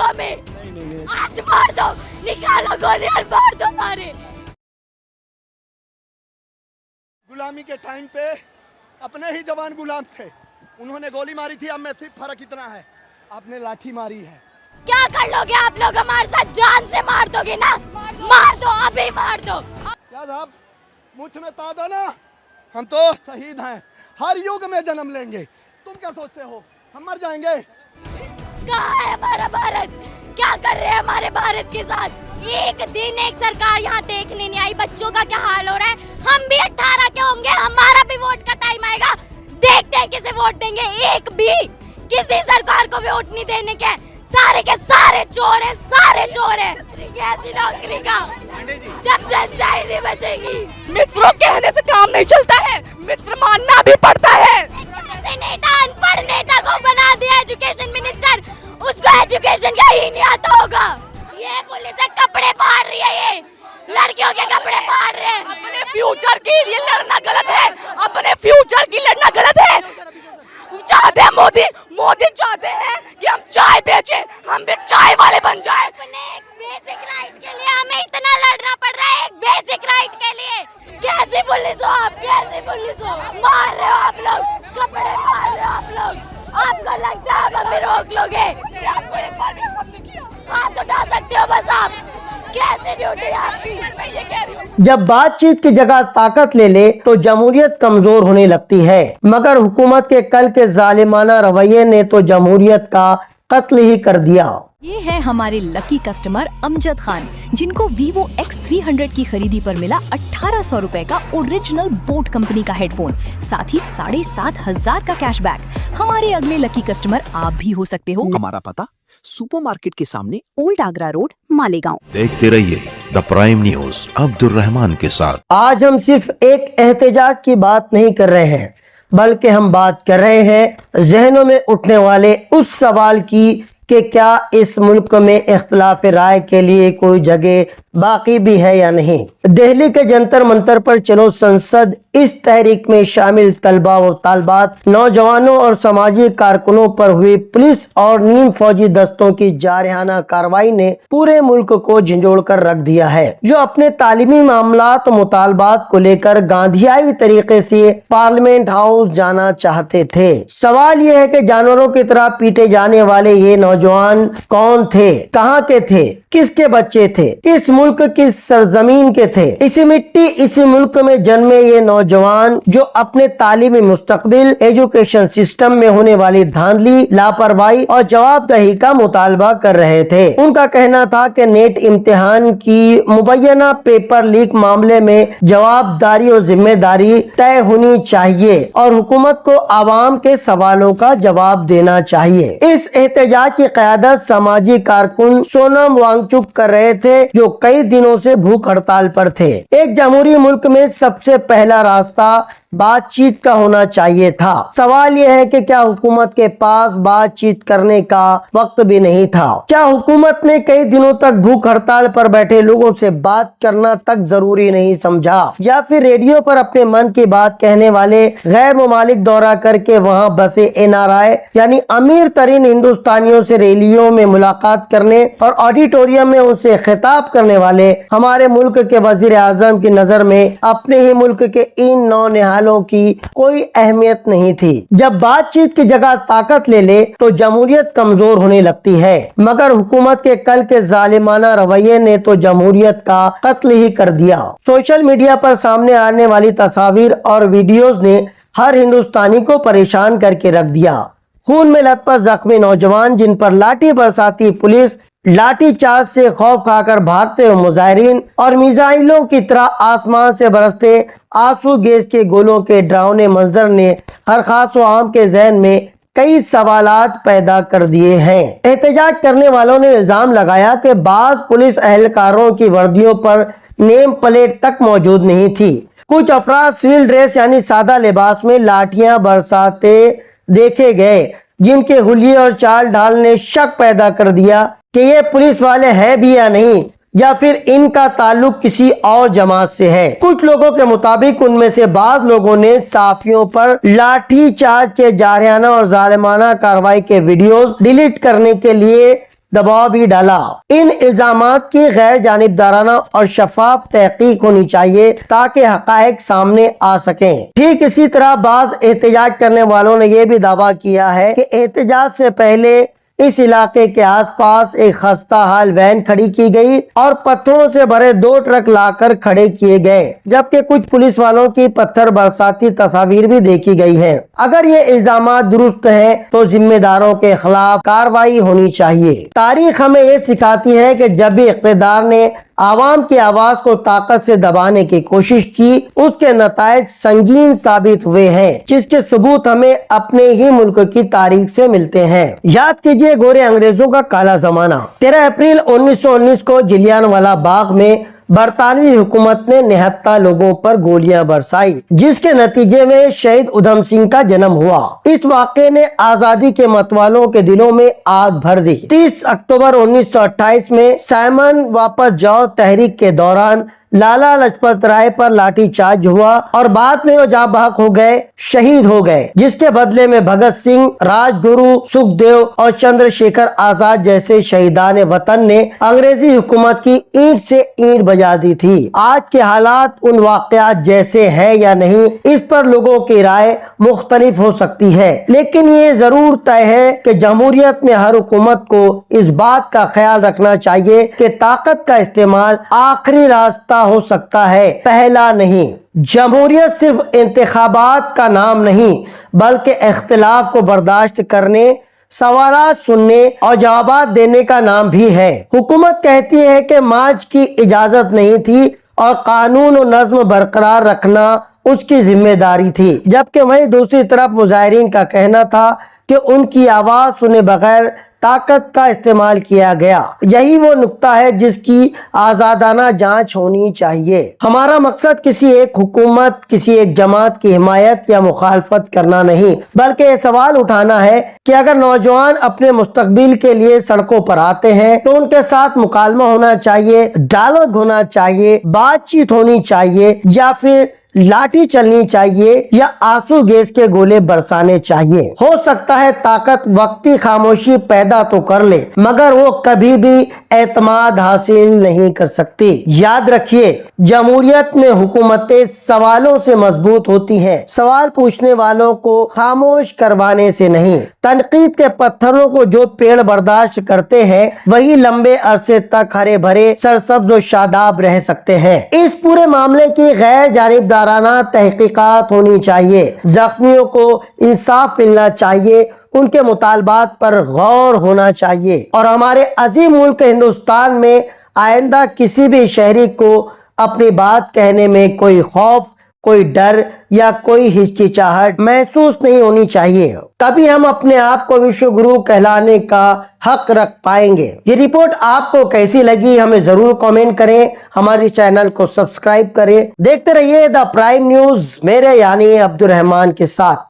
दो हमें, आज मार दो, निकालो गोली और मार दो हमारे। गुलामी के टाइम पे अपने ही जवान गुलाम थे, उन्होंने गोली मारी थी, अब में सिर्फ फर्क इतना है आपने लाठी मारी है। क्या कर लोगे आप लोग हमारे साथ? जान से मार दोगे ना? मार दो, अभी मार दो। क्या साहब मुझ में तादा ना, हम तो शहीद हैं, हर युग में जन्म लेंगे। तुम क्या सोचते हो हम मर जाएंगे? कहाँ है हमारा भारत? क्या कर रहे हैं हमारे भारत के साथ? एक दिन एक सरकार यहाँ देखने नहीं आई। बच्चों का क्या हाल हो रहा है? हम भी 18 के होंगे, हमारा भी वोट का टाइम आएगा, देखते हैं किसे वोट देंगे। एक भी किसी सरकार को वोट नहीं देने के, सारे के सारे चोर हैं, सारे चोर हैं। ऐसी नौकरी का जब जनता ही नहीं बचेगी। मित्रों कहने से काम नहीं चलता है, मित्र मानना भी पड़ता है। ऐसे नेता, अनपढ़ नेता को बना दिया एजुकेशन मिनिस्टर, उसको एजुकेशन का ही नहीं आता होगा। ये पुलिस कपड़े फाड़ रही है, ये लड़कियों के कपड़े फाड़ रहे हैं। अपने फ्यूचर के लिए लड़ना गलत है, अपने फ्यूचर की लड़ना गलत है। चाहते हैं मोदी चाहते हैं कि हम चाय बेचें, हम भी चाय वाले बन जाएं। अपने एक बेसिक राइट के लिए हमें इतना लड़ना पड़ रहा है, एक बेसिक राइट के लिए। कैसी पुलिस हो आप, कैसी पुलिस हो? मार रहे हो आप लोग, कपड़े मार रहे हो आप लोग। आपको लगता है आप हमें रोक लोगे? हाथ उठा सकते हो बस आप। कैसे ड्यूटी है आपकी? मैं ये कह रही हूँ। जब बातचीत की जगह ताकत ले ले तो जमहूरियत कमजोर होने लगती है, मगर हुकूमत के कल के जालिमाना रवैये ने तो जमहूरियत का कत्ल ही कर दिया। ये है हमारे लकी कस्टमर अमजद खान, जिनको Vivo X300 की खरीदी पर मिला 1800 रुपए का ओरिजिनल बोट कंपनी का हेडफोन, साथ ही 7500 का कैशबैक। हमारे अगले लकी कस्टमर आप भी हो सकते हो। हमारा पता सुपरमार्केट के सामने, ओल्ड आगरा रोड, मालेगांव। देखते रहिए the prime news Abdul Rahman के साथ। आज हम सिर्फ एक एहतजाज की बात नहीं कर रहे हैं, बल्कि हम बात कर रहे हैं जहनों में उठने वाले उस सवाल की कि क्या इस मुल्क में इख्तिलाफ राय के लिए कोई जगह बाकी भी है या नहीं। दिल्ली के जंतर मंतर पर चलो संसद, इस तहरीक में शामिल तलबा व तालबात, नौजवानों और समाजी कारकुनों पर हुई पुलिस और नीम फौजी दस्तों की जारहाना कार्रवाई ने पूरे मुल्क को झंझोड़ कर रख दिया है। जो अपने तालीमी मामलात और मुतालबात को लेकर गांधीयाई तरीके से पार्लियामेंट हाउस जाना चाहते थे। सवाल यह है कि जानवरों की तरह पीटे जाने वाले ये नौजवान कौन थे, कहाँ के थे, किसके बच्चे थे, किस मुल्क की सरजमीन के थे। इसी मिट्टी, इसी मुल्क में जन्मे ये नौजवान जो अपने तालीमी मुस्तकबिल, एजुकेशन सिस्टम में होने वाली धांधली, लापरवाही और जवाबदेही का मुतालबा कर रहे थे। उनका कहना था कि नेट इम्तिहान की मुबैना पेपर लीक मामले में जवाबदारी और जिम्मेदारी तय होनी चाहिए और हुकूमत को आवाम के सवालों का जवाब देना चाहिए। इस एहतजाज की क़यादत समाजी कारकुन सोनम वांगचुक कर रहे थे, जो कई दिनों से भूख हड़ताल पर थे। एक जमहूरी मुल्क में सबसे पहला रास्ता बातचीत का होना चाहिए था। सवाल यह है कि क्या हुकूमत के पास बातचीत करने का वक्त भी नहीं था? क्या हुकूमत ने कई दिनों तक भूख हड़ताल पर बैठे लोगों से बात करना तक जरूरी नहीं समझा, या फिर रेडियो पर अपने मन की बात कहने वाले गैर ममालिक दौरा करके वहाँ बसे NRI यानी अमीर तरीन हिंदुस्तानियों से रैलियों में मुलाकात करने और ऑडिटोरियम में उनसे खिताब करने वाले हमारे मुल्क के वजीर आजम की नजर में अपने ही मुल्क के इन नौनिहाल की कोई अहमियत नहीं थी। जब बातचीत की जगह ताकत ले ले तो जमहूरियत कमजोर होने लगती है, मगर हुकूमत के कल के जालिमाना रवैये ने तो जमहूरियत का कत्ल ही कर दिया। सोशल मीडिया पर सामने आने वाली तस्वीर और वीडियोस ने हर हिंदुस्तानी को परेशान करके रख दिया। खून में लथपथ जख्मी नौजवान जिन पर लाठी बरसाती पुलिस, लाठी चार्ज से खौफ खाकर भागते हुए मुजाहिरीन और मिसाइलों की तरह आसमान से बरसते आंसू गैस के गोलों के डरावने मंजर ने हर खास व आम के जहन में कई सवालात पैदा कर दिए हैं। एहतजाज करने वालों ने इल्जाम लगाया कि बाज पुलिस एहलकारों की वर्दियों पर नेम प्लेट तक मौजूद नहीं थी। कुछ अफराद सिविल ड्रेस यानी सादा लिबास में लाठियां बरसाते देखे गए, जिनके हुलिये और चाल ढाल ने शक पैदा कर दिया कि ये पुलिस वाले हैं भी या नहीं, या फिर इनका ताल्लुक किसी और जमात से है। कुछ लोगों के मुताबिक उनमें से बाद लोगों ने साफियों पर लाठी चार्ज के जारहाना और जालिमाना कार्रवाई के वीडियोस डिलीट करने के लिए दबाव भी डाला। इन इल्जामात की गैर जानिबदाराना और शफाफ तहकीक होनी चाहिए ताकि हकायक सामने आ सकें। ठीक इसी तरह बाज एहतजाज करने वालों ने यह भी दावा किया है कि एहतजाज से पहले इस इलाके के आसपास एक खस्ता हाल वैन खड़ी की गई और पत्थरों से भरे 2 ट्रक लाकर खड़े किए गए, जबकि कुछ पुलिस वालों की पत्थर बरसाती तस्वीर भी देखी गई है। अगर ये इल्जामात दुरुस्त हैं तो जिम्मेदारों के खिलाफ कार्रवाई होनी चाहिए। तारीख हमें ये सिखाती है कि जब भी इक़्तिदार ने आवाम की आवाज को ताकत से दबाने की कोशिश की, उसके नतायज संगीन साबित हुए हैं, जिसके सबूत हमें अपने ही मुल्क की तारीख से मिलते हैं। याद कीजिए गोरे अंग्रेजों का काला जमाना। 13 अप्रैल 1919 को जलियांवाला बाग में बरतानवी हुकूमत ने 79 लोगों पर गोलियां बरसाई, जिसके नतीजे में शहीद उधम सिंह का जन्म हुआ। इस वाक़े ने आजादी के मतवालों के दिलों में आग भर दी। 30 अक्टूबर 1928 में साइमन वापस जाओ तहरीक के दौरान लाला लाजपत राय पर लाठीचार्ज हुआ और बाद में वो जाँ बहक हो गए, शहीद हो गए, जिसके बदले में भगत सिंह, राजगुरु, सुखदेव और चंद्रशेखर आजाद जैसे शहीदान वतन ने अंग्रेजी हुकूमत की ईंट से ईंट बजा दी थी। आज के हालात उन वाक़यात जैसे है या नहीं, इस पर लोगों की राय मुख्तलिफ हो सकती है, लेकिन ये जरूर तय है कि जमहूरियत में हर हुकूमत को इस बात का ख्याल रखना चाहिए कि ताकत का इस्तेमाल आखिरी रास्ता हो सकता है, पहला नहीं। जमहूरियत सिर्फ इंतखाबात का नाम नहीं, बल्कि इख्तिलाफ को बर्दाश्त करने, सवालात सुनने और जवाबात देने का नाम भी है। हुकूमत कहती है कि मार्च की इजाजत नहीं थी और कानून और नज्म बरकरार रखना उसकी जिम्मेदारी थी, जबकि वहीं दूसरी तरफ मुजाहिरीन का कहना था कि उनकी आवाज सुने बगैर ताकत का इस्तेमाल किया गया। यही वो नुक्ता है जिसकी आजादाना जांच होनी चाहिए। हमारा मकसद किसी एक हुकूमत, किसी एक जमात की हिमायत या मुखालफत करना नहीं, बल्कि ये सवाल उठाना है कि अगर नौजवान अपने मुस्तकबिल के लिए सड़कों पर आते हैं तो उनके साथ मुकालमा होना चाहिए, डायलॉग होना चाहिए, बातचीत होनी चाहिए, या फिर लाठी चलनी चाहिए या आंसू गैस के गोले बरसाने चाहिए। हो सकता है ताकत वक्ती खामोशी पैदा तो कर ले, मगर वो कभी भी एतमाद हासिल नहीं कर सकती। याद रखिए, जमहूरियत में हुकूमतें सवालों से मजबूत होती हैं, सवाल पूछने वालों को खामोश करवाने से नहीं। तनकीद के पत्थरों को जो पेड़ बर्दाश्त करते हैं, वही लंबे अरसे तक हरे भरे, सरसब्ज और शादाब रह सकते हैं। इस पूरे मामले की गैर जानिबदार तहकीकात होनी चाहिए, जख्मियों को इंसाफ मिलना चाहिए, उनके मुतालबात पर गौर होना चाहिए और हमारे अजीम मुल्क हिंदुस्तान में आइंदा किसी भी शहरी को अपनी बात कहने में कोई खौफ, कोई डर या कोई हिचकिचाहट महसूस नहीं होनी चाहिए। तभी हम अपने आप को विश्व गुरु कहलाने का हक रख पाएंगे। ये रिपोर्ट आपको कैसी लगी हमें जरूर कमेंट करें, हमारे चैनल को सब्सक्राइब करें। देखते रहिए द प्राइम न्यूज मेरे यानी अब्दुल रहमान के साथ।